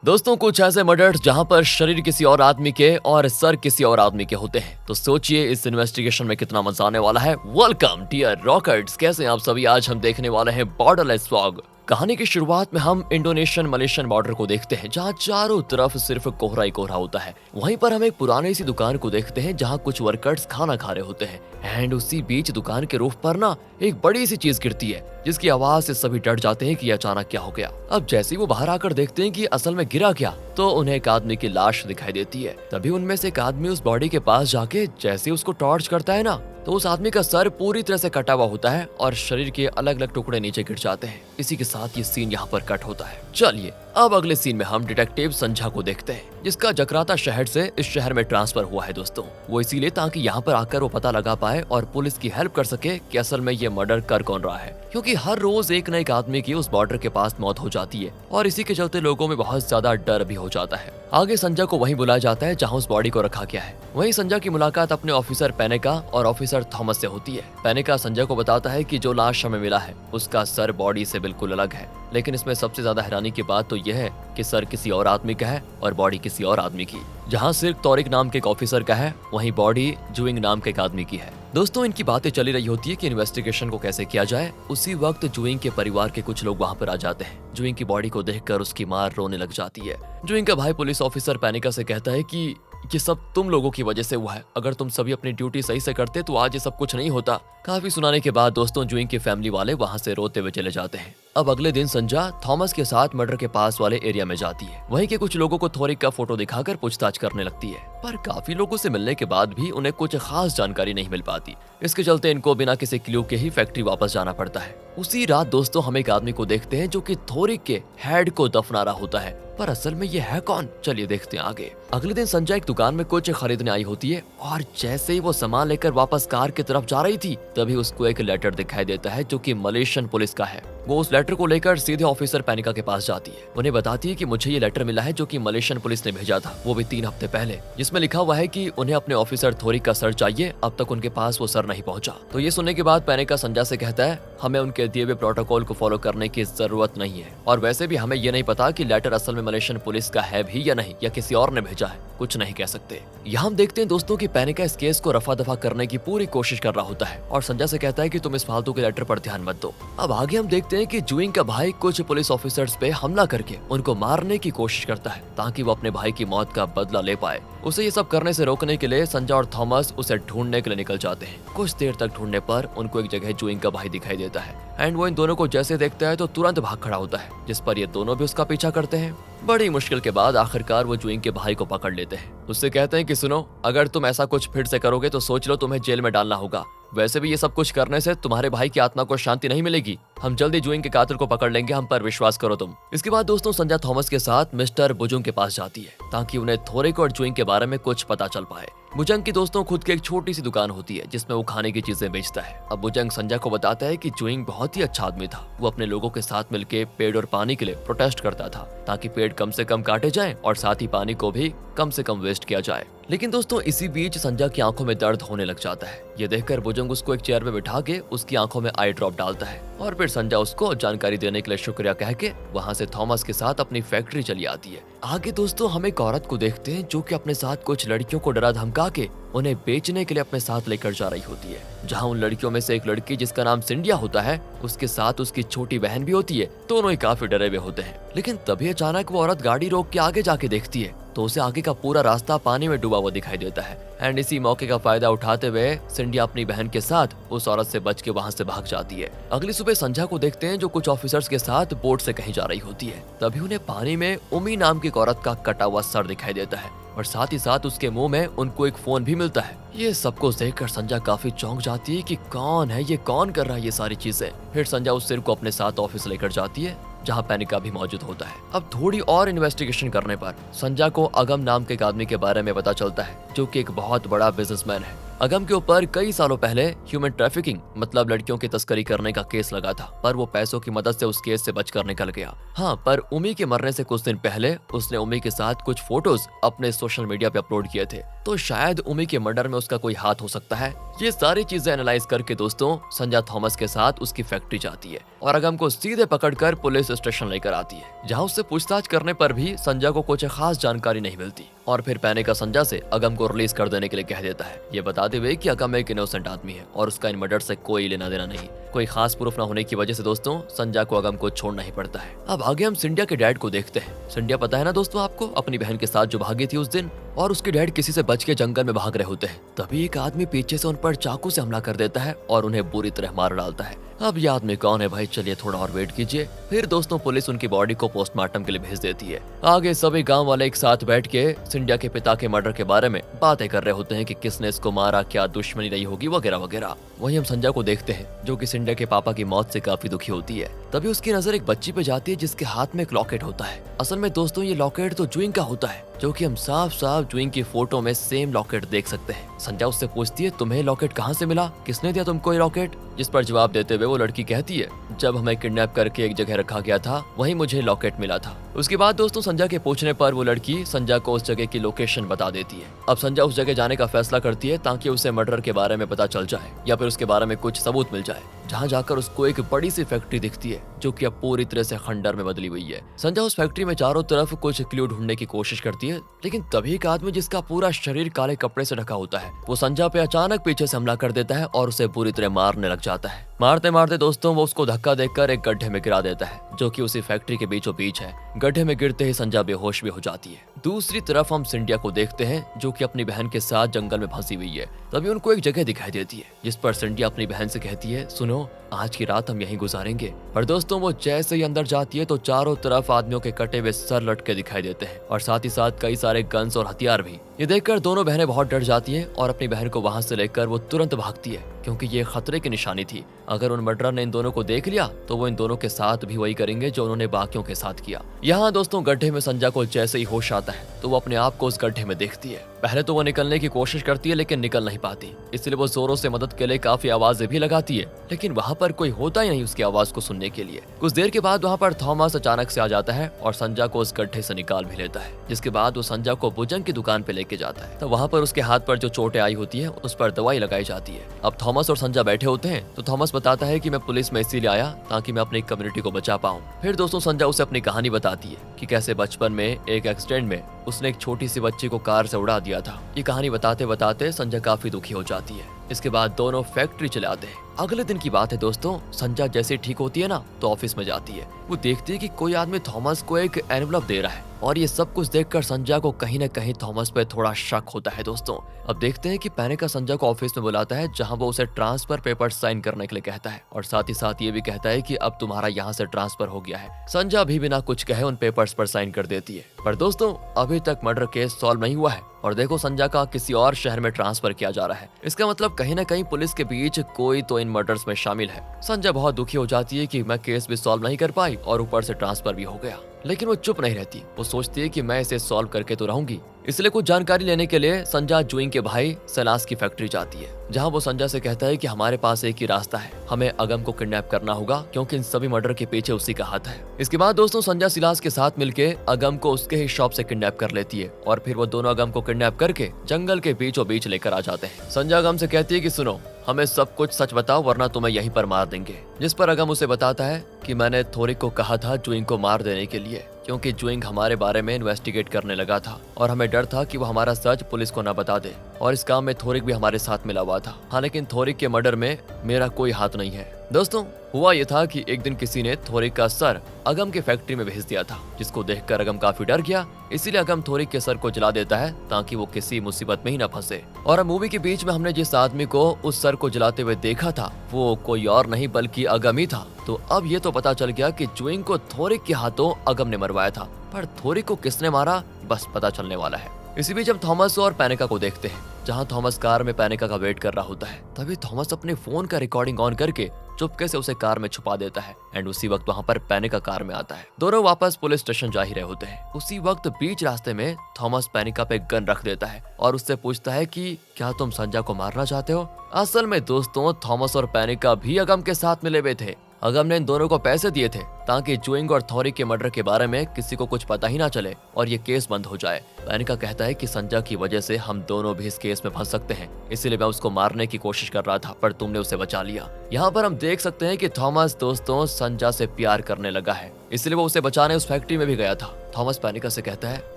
दोस्तों, कुछ ऐसे मर्डर्स जहां पर शरीर किसी और आदमी के और सर किसी और आदमी के होते हैं। तो सोचिए इस इन्वेस्टिगेशन में कितना मजा आने वाला है। वेलकम डियर रॉकर्ट्स, कैसे हैं आप सभी। आज हम देखने वाले हैं बॉर्डरलेस फॉग। कहानी की शुरुआत में हम इंडोनेशियन मलेशियन बॉर्डर को देखते हैं, जहां चारों तरफ सिर्फ कोहरा ही कोहरा होता है। वहीं पर हम एक पुरानी सी दुकान को देखते हैं जहां कुछ वर्कर्स खाना खा रहे होते हैं। एंड उसी बीच दुकान के रूफ पर ना एक बड़ी सी चीज गिरती है, जिसकी आवाज से सभी डर जाते हैं कि अचानक क्या हो गया। अब जैसे ही वो बाहर आकर देखते हैं कि असल में गिरा क्या, तो उन्हें एक आदमी की लाश दिखाई देती है। तभी उनमें से एक आदमी उस बॉडी के पास जाके जैसे ही उसको टॉर्च करता है ना, तो उस आदमी का सर पूरी तरह से कटा हुआ होता है और शरीर के अलग अलग टुकड़े नीचे गिर जाते हैं। इसी के साथ ये सीन यहाँ पर कट होता है। चलिए अब अगले सीन में हम डिटेक्टिव संझा को देखते हैं, जिसका जकराता शहर से इस शहर में ट्रांसफर हुआ है। दोस्तों, वो इसीलिए ताकि यहाँ पर आकर वो पता लगा पाए और पुलिस की हेल्प कर सके कि असल में ये मर्डर कर कौन रहा है, क्योंकि हर रोज एक न एक आदमी की उस बॉर्डर के पास मौत हो जाती है और इसी के चलते लोगों में बहुत ज्यादा डर भी हो जाता है। आगे संजय को वहीं बुलाया जाता है जहां उस बॉडी को रखा गया है। वहीं संजय की मुलाकात अपने ऑफिसर पेनेका और ऑफिसर थॉमस से होती है। पेनेका संजय को बताता है कि जो लाश हमें मिला है उसका सर बॉडी से बिल्कुल अलग है, लेकिन इसमें सबसे ज्यादा हैरानी की बात तो यह है कि सर किसी और आदमी का है और बॉडी किसी और आदमी की। जहां सिर्फ तौरिक नाम के एक ऑफिसर का है, वहीं बॉडी जुइंग नाम के एक आदमी की है। दोस्तों, इनकी बातें चली रही होती है कि इन्वेस्टिगेशन को कैसे किया जाए। उसी वक्त जुइंग के परिवार के कुछ लोग वहां पर आ जाते हैं। जुइंग की बॉडी को देखकर उसकी मां रोने लग जाती है। जुइंग का भाई पुलिस ऑफिसर पेनिका से कहता है कि ये सब तुम लोगों की वजह से हुआ है। अगर तुम सभी अपनी ड्यूटी सही से करते तो आज ये सब कुछ नहीं होता। काफी सुनाने के बाद दोस्तों जुइंग की फैमिली वाले वहां से रोते हुए चले जाते हैं। अब अगले दिन संजा थॉमस के साथ मर्डर के पास वाले एरिया में जाती है। वहीं के कुछ लोगों को थोरिक का फोटो दिखाकर पूछताछ करने लगती है, पर काफी लोगों से मिलने के बाद भी उन्हें कुछ खास जानकारी नहीं मिल पाती। इसके चलते इनको बिना किसी क्लू के ही फैक्ट्री वापस जाना पड़ता है। उसी रात दोस्तों हम एक आदमी को देखते हैं जो कि थोरिक के हेड को दफना रहा होता है, पर असल में ये है कौन, चलिए देखते हैं आगे। अगले दिन संजय एक दुकान में कुछ खरीदने आई होती है और जैसे ही वो सामान लेकर वापस कार की तरफ जा रही थी, तभी उसको एक लेटर दिखाई देता है जो कि मलेशियन पुलिस का है। वो उस लेटर को लेकर सीधे ऑफिसर पेनिका के पास जाती है। उन्हें बताती है कि मुझे ये लेटर मिला है जो कि मलेशियन पुलिस ने भेजा था, वो भी 3 हफ्ते पहले, जिसमें लिखा हुआ है कि उन्हें अपने ऑफिसर थोरिक का सर चाहिए। अब तक उनके पास वो सर नहीं पहुंचा। तो ये सुनने के बाद पेनिका संजय से कहता है, हमें उनके दिए हुए प्रोटोकॉल को फॉलो करने की जरूरत नहीं है, और वैसे भी हमें ये नहीं पता कि लेटर असल में मलेशियन पुलिस का है भी या नहीं, या किसी और ने भेजा है, कुछ नहीं कह सकते। यहाँ हम देखते हैं दोस्तों कि पेनिका इस केस को रफा दफा करने की पूरी कोशिश कर रहा होता है और संजय से कहता है कि तुम इस फालतू के लेटर पर ध्यान मत दो। अब आगे हम देखते हैं कि जुइंग का भाई कुछ पुलिस ऑफिसर्स पे हमला करके उनको मारने की कोशिश करता है ताकि वो अपने भाई की मौत का बदला ले पाए। उसे ये सब करने से रोकने के लिए संजय और थॉमस उसे ढूंढने के लिए निकल जाते हैं। कुछ देर तक ढूंढने पर उनको एक जगह जुइंग का भाई दिखाई देता है एंड वो इन दोनों को जैसे देखता है तो तुरंत भाग खड़ा होता है, जिस पर ये दोनों भी उसका पीछा करते हैं। बड़ी मुश्किल के बाद आखिरकार वो जुइंग के भाई को पकड़ लेते हैं। उससे कहते हैं कि सुनो, अगर तुम ऐसा कुछ फिर से करोगे तो सोच लो तुम्हें जेल में डालना होगा। वैसे भी ये सब कुछ करने से तुम्हारे भाई की आत्मा को शांति नहीं मिलेगी। हम जल्दी जुइंग के कातिल को पकड़ लेंगे, हम पर विश्वास करो तुम। इसके बाद दोस्तों संजय थॉमस के साथ मिस्टर बुजुंग के पास जाती है ताकि उन्हें थोरिक और जुइंग के बारे में कुछ पता चल पाए। बुजंग की दोस्तों खुद की एक छोटी सी दुकान होती है जिसमें वो खाने की चीजें बेचता है। अब बुजंग संजय को बताता है कि जुइंग बहुत ही अच्छा आदमी था। वो अपने लोगों के साथ मिलकर पेड़ और पानी के लिए प्रोटेस्ट करता था ताकि पेड़ कम से कम काटे जाएं और साथ ही पानी को भी कम से कम वेस्ट किया जाए। लेकिन दोस्तों इसी बीच संजय की आंखों में दर्द होने लग जाता है। ये देखकर बुजुंग उसको एक चेयर पे बिठा के उसकी आंखों में आई ड्रॉप डालता है और फिर संजय उसको जानकारी देने के लिए शुक्रिया कह के वहाँ से थॉमस के साथ अपनी फैक्ट्री चली आती है। आगे दोस्तों हम एक औरत को देखते हैं जो कि अपने साथ कुछ लड़कियों को डरा धमका के उन्हें बेचने के लिए अपने साथ लेकर जा रही होती है। जहाँ उन लड़कियों में से एक लड़की जिसका नाम सिंडिया होता है, उसके साथ उसकी छोटी बहन भी होती है। दोनों ही काफी डरे हुए होते हैं। लेकिन तभी अचानक वो औरत गाड़ी रोक के आगे जाके देखती है तो उसे आगे का पूरा रास्ता पानी में डूबा हुआ दिखाई देता है। एंड इसी मौके का फायदा उठाते हुए सिंडिया अपनी बहन के साथ उस औरत से बच के वहां से भाग जाती है। अगली सुबह संजय को देखते हैं जो कुछ ऑफिसर्स के साथ बोट से कहीं जा रही होती है। तभी उन्हें पानी में उमी नाम की एक औरत का कटा हुआ सर दिखाई देता है और साथ ही साथ उसके मुंह में उनको एक फोन भी मिलता है। ये सब कुछ देखकर संजय काफी चौंक जाती है कि कौन है ये, कौन कर रहा है ये सारी चीजें। फिर संजय उस सिर को अपने साथ ऑफिस लेकर जाती है जहां पेनिका भी मौजूद होता है। अब थोड़ी और इन्वेस्टिगेशन करने पर संजय को अगम नाम के एक आदमी के बारे में पता चलता है जो कि एक बहुत बड़ा बिजनेसमैन है। अगम के ऊपर कई सालों पहले ह्यूमन ट्रैफिकिंग मतलब लड़कियों की तस्करी करने का केस लगा था, पर वो पैसों की मदद से उस केस से बचकर निकल गया। हाँ, पर उमी के मरने से कुछ दिन पहले उसने उमी के साथ कुछ फोटोज अपने सोशल मीडिया पे अपलोड किए थे, तो शायद उमी के मर्डर में उसका कोई हाथ हो सकता है। ये सारी चीजें एनालाइज करके दोस्तों संजय थॉमस के साथ उसकी फैक्ट्री जाती है और अगम को सीधे पकड़कर पुलिस पुलिस स्टेशन लेकर आती है, जहाँ उससे पूछताछ करने पर भी संजय को कुछ खास जानकारी नहीं मिलती और फिर पैनिका संजय से अगम को रिलीज कर देने के लिए कह देता है, ये बताते हुए कि अगम एक इनोसेंट आदमी है और उसका इन मर्डर से कोई लेना देना नहीं। कोई खास प्रूफ न होने की वजह से दोस्तों संजय को अगम को छोड़ना ही पड़ता है। अब आगे हम सिंडिया के डैड को देखते हैं। सिंडिया पता है ना दोस्तों आपको, अपनी बहन के साथ जो भागी थी उस दिन, और उसके डैड किसी से बच के जंगल में भाग रहे होते हैं। तभी एक आदमी पीछे से उन पर चाकू से हमला कर देता है और उन्हें बुरी तरह मार डालता है। अब ये आदमी कौन है भाई, चलिए थोड़ा और वेट कीजिए। फिर दोस्तों पुलिस उनकी बॉडी को पोस्टमार्टम के लिए भेज देती है। आगे सभी गांव वाले एक साथ बैठ के सिंडिया के पिता के मर्डर के बारे में बातें कर रहे होते हैं कि किसने इसको मारा, क्या दुश्मनी रही होगी वगैरह वगैरह। वहीं हम संजय को देखते हैं जो कि सिंडिया के पापा की मौत से काफी दुखी होती है। तभी उसकी नजर एक बच्ची पे जाती है जिसके हाथ में एक लॉकेट होता है। असल में दोस्तों ये लॉकेट तो जुइंग का होता है, जो कि हम साफ साफ जुइंग की फोटो में सेम लॉकेट देख सकते हैं। संजय उससे पूछती है तुम्हें लॉकेट कहाँ से मिला, किसने दिया तुमको ये लॉकेट? जिस पर जवाब देते हुए वो लड़की कहती है जब हमें किडनैप करके एक जगह रखा गया था वहीं मुझे लॉकेट मिला था। उसके बाद दोस्तों संजय के पूछने पर वो लड़की संजय को उस जगह की लोकेशन बता देती है। अब संजय उस जगह जाने का फैसला करती है ताकि उसे मर्डर के बारे में पता चल जाए या फिर उसके बारे में कुछ सबूत मिल जाए। जहाँ जाकर उसको एक बड़ी सी फैक्ट्री दिखती है जो कि अब पूरी तरह से खंडर में बदली हुई है। संजय उस फैक्ट्री में चारों तरफ कुछ क्लू ढूंढने की कोशिश करती है, लेकिन तभी एक आदमी जिसका पूरा शरीर काले कपड़े से ढका होता है वो संजय पे अचानक पीछे से हमला कर देता है और उसे बुरी तरह मारने लग जाता है। मारते मारते दोस्तों वो उसको धक्का देकर एक गड्ढे में गिरा देता है जो कि उसी फैक्ट्री के बीचों बीच है। गड्ढे में गिरते ही संजय बेहोश भी हो जाती है। दूसरी तरफ हम सिंडिया को देखते हैं जो कि अपनी बहन के साथ जंगल में फंसी हुई है। तभी उनको एक जगह दिखाई देती है जिस पर सिंडिया अपनी बहन से कहती है सुनो आज की रात हम यहीं गुजारेंगे। पर दोस्तों वो जैसे ही अंदर जाती है तो चारों तरफ आदमियों के कटे हुए सर लटके दिखाई देते हैं और साथ ही साथ कई सारे गन्स और हथियार भी। ये देखकर दोनों बहनें बहुत डर जाती हैं और अपनी बहन को वहां से लेकर वो तुरंत भागती है क्योंकि ये खतरे की निशानी थी। अगर उन मर्डरर ने इन दोनों को देख लिया तो वो इन दोनों के साथ भी वही करेंगे जो उन्होंने बाकियों के साथ किया। यहाँ दोस्तों गड्ढे में संजय को जैसे ही होश आता है तो वो अपने आप को उस गड्ढे में देखती है। पहले तो वो निकलने की कोशिश करती है लेकिन निकल नहीं पाती, इसलिए वो जोरों से मदद के लिए काफी आवाजें भी लगाती है, लेकिन वहाँ पर कोई होता ही नहीं उसकी आवाज को सुनने के लिए। कुछ देर के बाद वहाँ पर थॉमस अचानक से आ जाता है और संजय को उस गड्ढे से निकाल भी लेता है, जिसके बाद वो संजय को भुजंग की दुकान पे लेके जाता है। तो वहाँ पर उसके हाथ पर जो चोटें आई होती है उस पर दवाई लगाई जाती है। अब थॉमस और संजय बैठे होते हैं तो थॉमस बताता है कि मैं पुलिस में इसीलिए आया ताकि मैं अपनी कम्युनिटी को बचा पाऊं। फिर दोस्तों संजय उसे अपनी कहानी बताती है कि कैसे बचपन में एक एक्सीडेंट में उसने एक छोटी सी बच्ची को कार से उड़ा दिया था। ये कहानी बताते बताते संजय काफी दुखी हो जाती है। इसके बाद दोनों फैक्ट्री चले आते हैं। अगले दिन की बात है दोस्तों, संजय जैसे ठीक होती है ना तो ऑफिस में जाती है। वो देखती है कि कोई आदमी थॉमस को एक एनवलप दे रहा है और ये सब कुछ देखकर संजय को कहीं न कहीं थॉमस पे थोड़ा शक होता है दोस्तों। अब देखते हैं कि पैनिका संजय को ऑफिस में बुलाता है जहां वो उसे ट्रांसफर पेपर साइन करने के लिए कहता है और साथ ही साथ ये भी कहता है कि अब तुम्हारा यहाँ से ट्रांसफर हो गया है। संजय भी बिना कुछ कहे उन पेपर्स पर साइन कर देती है। पर दोस्तों अभी तक मर्डर केस सॉल्व नहीं हुआ है और देखो संजय का किसी और शहर में ट्रांसफर किया जा रहा है। इसका मतलब कहीं न कहीं पुलिस के बीच कोई तो इन मर्डर्स में शामिल है। संजय बहुत दुखी हो जाती है कि मैं केस भी सॉल्व नहीं कर पाई और ऊपर से ट्रांसफर भी हो गया, लेकिन वो चुप नहीं रहती। वो सोचती है कि मैं इसे सॉल्व करके तो रहूंगी। इसलिए कुछ जानकारी लेने के लिए संजय जुइंग के भाई सलास की फैक्ट्री जाती है, जहां वो संजय से कहता है कि हमारे पास एक ही रास्ता है, हमें अगम को किडनैप करना होगा क्योंकि इन सभी मर्डर के पीछे उसी का हाथ है। इसके बाद दोस्तों संजय सिलास के साथ मिलके अगम को उसके ही शॉप से किडनैप कर लेती है और फिर वो दोनों अगम को किडनैप करके जंगल के बीचों बीच लेकर आ जाते हैं। संजय अगम से कहती है कि सुनो हमें सब कुछ सच बताओ वरना तुम्हें यहीं पर मार देंगे। जिस पर अगम उसे बताता है कि मैंने थोरिक को कहा था जुइंग को मार देने के लिए क्योंकि जुइंग हमारे बारे में इन्वेस्टिगेट करने लगा था और हमें डर था कि वो हमारा सच पुलिस को न बता दे और इस काम में थोरिक भी हमारे साथ मिला हुआ था। हाँ लेकिन थोरिक के मर्डर में मेरा कोई हाथ नहीं है। दोस्तों हुआ ये था कि एक दिन किसी ने थोरिक का सर अगम के फैक्ट्री में भेज दिया था, जिसको देखकर अगम काफी डर गया। इसीलिए अगम थोरिक के सर को जला देता है ताकि वो किसी मुसीबत में ही न फंसे। और अब मूवी के बीच में हमने जिस आदमी को उस सर को जलाते हुए देखा था वो कोई और नहीं बल्कि अगम ही था। तो अब ये तो पता चल गया कि जुइंग को थोरिक के हाथों अगम ने मरवाया था, पर थोरिक को किसने मारा बस पता चलने वाला है। इसी बीच हम थॉमस और पैनिका को देखते हैं, जहां थॉमस कार में पैनिका का वेट कर रहा होता है। तभी थॉमस अपने फोन का रिकॉर्डिंग ऑन करके चुपके से उसे कार में छुपा देता है एंड उसी वक्त वहां पर पैनिका कार में आता है। दोनों वापस पुलिस स्टेशन जा ही रहे होते हैं। उसी वक्त बीच रास्ते में थॉमस पैनिका पे गन रख देता है और उससे पूछता है कि क्या तुम संजय को मारना चाहते हो। असल में दोस्तों थॉमस और पैनिका भी अगम के साथ मिले हुए थे। अगम ने इन दोनों को पैसे दिए थे ताकि जुइंग और थॉरी के मर्डर के बारे में किसी को कुछ पता ही ना चले और ये केस बंद हो जाए। पैनिका कहता है कि संजा की वजह से हम दोनों भी इस केस में फंस सकते हैं, इसीलिए मैं उसको मारने की कोशिश कर रहा था, पर तुमने उसे बचा लिया। यहाँ पर हम देख सकते हैं कि थॉमस दोस्तों संजा से प्यार करने लगा है, इसलिए वो उसे बचाने उस फैक्ट्री में भी गया था। थॉमस पैनिका से कहता है,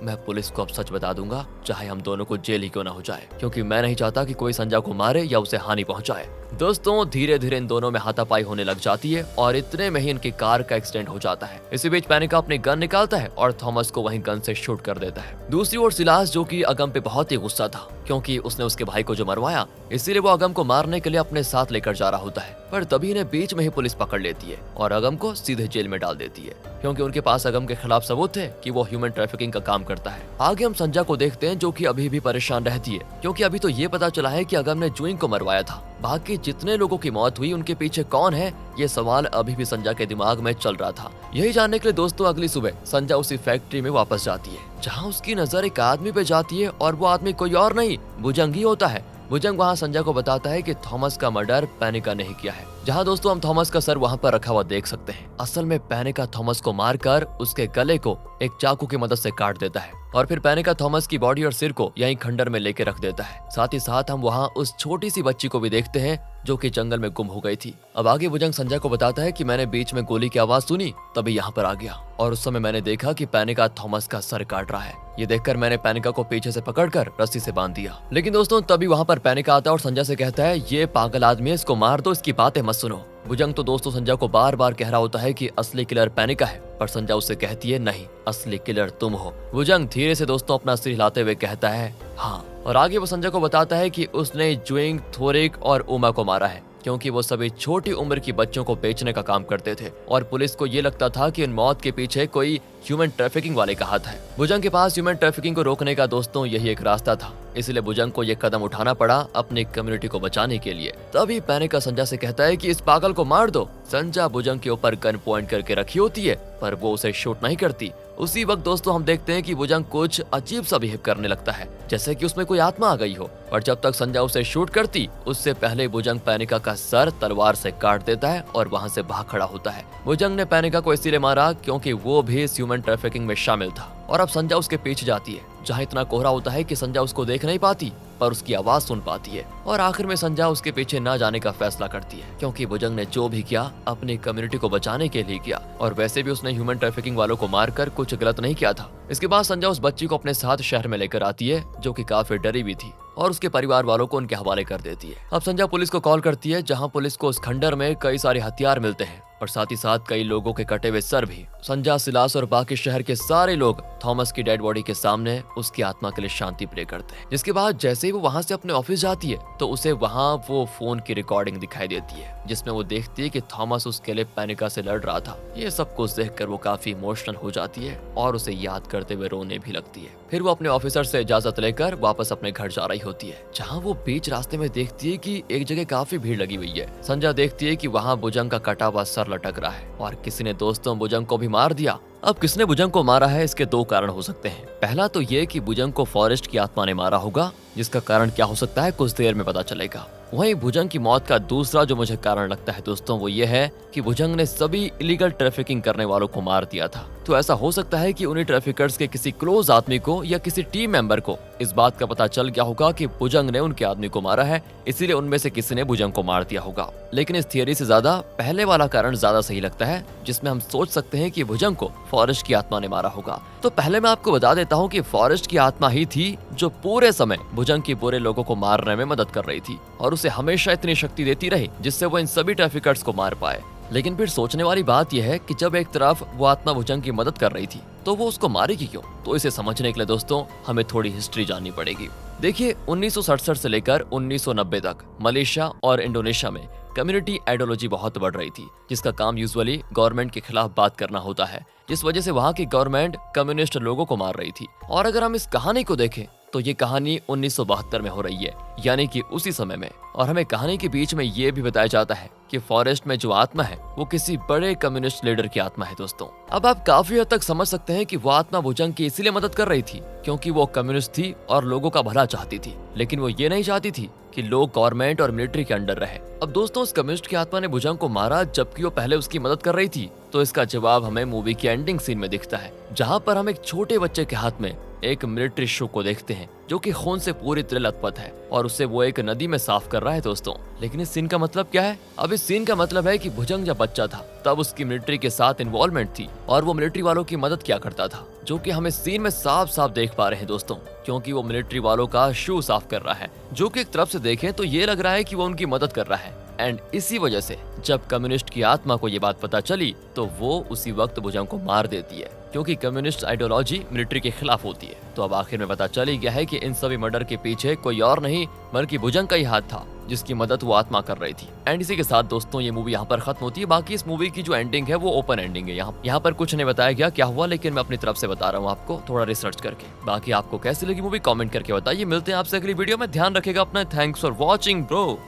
मैं पुलिस को अब सच बता दूंगा, चाहे हम दोनों को जेल ही क्यों ना हो जाए, क्योंकि मैं नहीं चाहता कि कोई संजा को मारे या उसे हानि पहुंचाए। दोस्तों धीरे धीरे इन दोनों में हाथापाई होने लग जाती है और इतने में ही इनकी कार का एक्सीडेंट हो जाता है। इसी बीच पैनिका अपनी गन निकालता है और थॉमस को वहीं गन से शूट कर देता है। दूसरी ओर सिलास, जो कि अगम पे बहुत ही गुस्सा था क्योंकि उसने उसके भाई को जो मरवाया, इसीलिए वो अगम को मारने के लिए अपने साथ लेकर जा रहा होता है, पर तभी इन्हें बीच में ही पुलिस पकड़ लेती है और अगम को सीधे जेल में डाल देती है, क्योंकि उनके पास अगम के खिलाफ सबूत थे कि वो ह्यूमन ट्रैफिकिंग का काम करता है। आगे हम संजा को देखते हैं, जो कि अभी भी परेशान रहती है, क्योंकि अभी तो ये पता चला है कि अगम ने जुइंग को मरवाया था। बाकी जितने लोगों की मौत हुई उनके पीछे कौन है, ये सवाल अभी भी संजा के दिमाग में चल रहा था। यही जानने के लिए दोस्तों अगली सुबह संजा उसी फैक्ट्री में वापस जाती है, जहाँ उसकी नजर एक आदमी पे जाती है और वो आदमी कोई और नहीं, भुजंग ही होता है। भुजंग वहाँ संजा को बताता है कि थॉमस का मर्डर पैनिका ने ही किया है। जहाँ दोस्तों हम थॉमस का सर वहाँ पर रखा हुआ देख सकते हैं। असल में पैनिका थॉमस को मारकर उसके गले को एक चाकू की मदद से काट देता है और फिर पैनिका थॉमस की बॉडी और सिर को यहीं खंडर में लेके रख देता है। साथ ही साथ हम वहाँ उस छोटी सी बच्ची को भी देखते हैं जो कि जंगल में गुम हो गई थी। अब आगे भुजंग संजा को बताता है कि मैंने बीच में गोली की आवाज सुनी, तभी यहाँ पर आ गया और उस समय मैंने देखा कि पैनिका थॉमस का सर काट रहा है। ये देखकर मैंने पैनिका को पीछे से पकड़कर रस्सी से बांध दिया। लेकिन दोस्तों तभी वहाँ पर पैनिका आता है और संजा से कहता है, ये पागल आदमी है, इसको मार दो, इसकी बातें मत सुनो। भुजंग तो दोस्तों संजा को बार बार कह रहा होता है कि असली किलर पैनिका है, पर संजा उससे कहती है नहीं, असली किलर तुम हो। भुजंग धीरे से दोस्तों अपना सिर हिलाते हुए कहता है हाँ, और आगे वो संजा को बताता है कि उसने जुइंग, थोरिक और उमा को मारा है, क्योंकि वो सभी छोटी उम्र की बच्चों को बेचने का काम करते थे और पुलिस को ये लगता था कि इन मौत के पीछे कोई ह्यूमन ट्रैफिकिंग वाले का हाथ है। भुजंग के पास ह्यूमन ट्रैफिकिंग को रोकने का दोस्तों यही एक रास्ता था, इसलिए भुजंग को ये कदम उठाना पड़ा अपनी कम्युनिटी को बचाने के लिए। तभी पैनिका संजा से कहता है कि इस पागल को मार दो। संजा भुजंग के ऊपर गन पॉइंट करके रखी होती है, पर वो उसे शूट नहीं करती। उसी वक्त दोस्तों हम देखते हैं कि भुजंग कुछ अजीब सा बिहेव करने लगता है, जैसे कि उसमें कोई आत्मा आ गई हो। और जब तक संजा उसे शूट करती, उससे पहले भुजंग पैनिका का सर तलवार से काट देता है और वहाँ से भाग खड़ा होता है। भुजंग ने पैनिका को इसीलिए मारा क्योंकि वो भी इस ह्यूमन ट्रैफिकिंग में शामिल था। और अब संजा उसके पीछे जाती है, जहाँ इतना कोहरा होता है कि संजा उसको देख नहीं पाती, पर उसकी आवाज सुन पाती है। और आखिर में संजा उसके पीछे ना जाने का फैसला करती है, क्योंकि भुजंग ने जो भी किया अपनी कम्युनिटी को बचाने के लिए किया, और वैसे भी उसने ह्यूमन ट्रैफिकिंग वालों को मारकर कुछ गलत नहीं किया था। इसके बाद संजा उस बच्ची को अपने साथ शहर में लेकर आती है, जो कि काफी डरी भी थी, और उसके परिवार वालों को उनके हवाले कर देती है। अब संजा पुलिस को कॉल करती है, जहां पुलिस को उस खंडर में कई सारे हथियार मिलते हैं और साथ ही साथ कई लोगों के कटे हुए सर भी। संजा, सिलास और बाकी शहर के सारे लोग थॉमस की डेड बॉडी के सामने उसकी आत्मा के लिए शांति प्रे करते हैं। जिसके बाद जैसे ही वो वहां से अपने ऑफिस जाती है, तो उसे वहां वो फोन की रिकॉर्डिंग दिखाई देती है, जिसमें वो देखती है कि थॉमस उसके लिए पैनिका से लड़ रहा था। ये सब कुछ देखकर वो काफी इमोशनल हो जाती है और उसे याद करते हुए रोने भी लगती है। फिर वो अपने ऑफिसर से इजाजत लेकर वापस अपने घर जा रही होती है, जहाँ वो बीच रास्ते में देखती है कि एक जगह काफी भीड़ लगी हुई है। संजा देखती है कि वहाँ भुजंग का कटा हुआ सर लटक रहा है और किसी ने दोस्तों भुजंग को भी मार दिया। अब किसने भुजंग को मारा है, इसके दो कारण हो सकते हैं। पहला तो ये कि भुजंग को फॉरेस्ट की आत्मा ने मारा होगा, जिसका कारण क्या हो सकता है कुछ देर में पता चलेगा। वहीं भुजंग की मौत का दूसरा जो मुझे कारण लगता है दोस्तों, वो ये है कि भुजंग ने सभी इलीगल ट्रैफिकिंग करने वालों को मार दिया था। तो ऐसा हो सकता है कि उन्हीं ट्रैफिकर्स के किसी क्लोज आदमी को या किसी टीम मेंबर को इस बात का पता चल गया होगा कि भुजंग ने उनके आदमी को मारा है, इसीलिए उनमें से किसी ने भुजंग को मार दिया होगा। लेकिन इस थियरी से ज्यादा पहले वाला कारण ज्यादा सही लगता है, जिसमें हम सोच सकते हैं कि भुजंग को फॉरेस्ट की आत्मा ने मारा होगा। तो पहले मैं आपको बता देता हूँ कि फॉरेस्ट की आत्मा ही थी जो पूरे समय भुजंग की बुरे लोगों को मारने में मदद कर रही थी और उसे हमेशा इतनी शक्ति देती रही जिससे वो इन सभी ट्रैफिकर्स को मार पाए। लेकिन फिर सोचने वाली बात यह है कि जब एक तरफ वो आत्मा भुजंग की मदद कर रही थी, तो वो उसको मारेगी क्यों? तो इसे समझने के लिए दोस्तों हमें थोड़ी हिस्ट्री जाननी पड़ेगी। देखिए 1967 से लेकर 1990 तक मलेशिया और इंडोनेशिया में कम्युनिटी आइडियोलॉजी बहुत बढ़ रही थी, जिसका काम यूजुअली गवर्नमेंट के खिलाफ बात करना होता है, जिस वजह से वहाँ की गवर्नमेंट कम्युनिस्ट लोगों को मार रही थी। और अगर हम इस कहानी को देखें तो ये कहानी 1972 में हो रही है, यानी कि उसी समय में। और हमें कहानी के बीच में ये भी बताया जाता है कि फॉरेस्ट में जो आत्मा है वो किसी बड़े कम्युनिस्ट लीडर की आत्मा है दोस्तों। अब आप काफी हद तक समझ सकते हैं कि वो आत्मा भुजंग की इसीलिए मदद कर रही थी क्योंकि वो कम्युनिस्ट थी और लोगों का भला चाहती थी, लेकिन वो ये नहीं चाहती थी कि लोग गवर्नमेंट और मिलिट्री के अंडर रहे। अब दोस्तों उस कम्युनिस्ट की आत्मा ने भुजंग को मारा जबकि वो पहले उसकी मदद कर रही थी, तो इसका जवाब हमें मूवी के एंडिंग सीन में दिखता है, जहाँ पर हम एक छोटे बच्चे के हाथ में एक मिलिट्री शू को देखते हैं जो कि खून से पूरी तरह लथपथ है और उसे वो एक नदी में साफ कर रहा है दोस्तों। लेकिन इस सीन का मतलब क्या है? अब इस सीन का मतलब है कि भुजंग जब बच्चा था तब उसकी मिलिट्री के साथ इन्वॉल्वमेंट थी और वो मिलिट्री वालों की मदद किया करता था, जो कि हम इस सीन में साफ साफ देख पा रहे हैं दोस्तों, क्योंकि वो मिलिट्री वालों का शू साफ कर रहा है, जो कि एक तरफ से देखें तो ये लग रहा है कि वो उनकी मदद कर रहा है। एंड इसी वजह से जब कम्युनिस्ट की आत्मा को ये बात पता चली तो वो उसी वक्त भुजंग को मार देती है, क्योंकि कम्युनिस्ट आइडियोलॉजी मिलिट्री के खिलाफ होती है। तो अब आखिर में पता चल ही गया है कि इन सभी मर्डर के पीछे कोई और नहीं बल्कि भुजंग का ही हाथ था, जिसकी मदद वो आत्मा कर रही थी। एंड इसी के साथ दोस्तों ये मूवी यहाँ पर खत्म होती है। बाकी इस मूवी की जो एंडिंग है वो ओपन एंडिंग है। यहाँ पर कुछ नहीं बताया गया क्या हुआ, लेकिन मैं अपनी तरफ से बता रहा हूँ आपको थोड़ा रिसर्च करके। बाकी आपको कैसी लगी मूवी कमेंट करके बताइए। मिलते हैं आपसे अगली वीडियो में। ध्यान रखेगा अपना। Thanks for watching bro.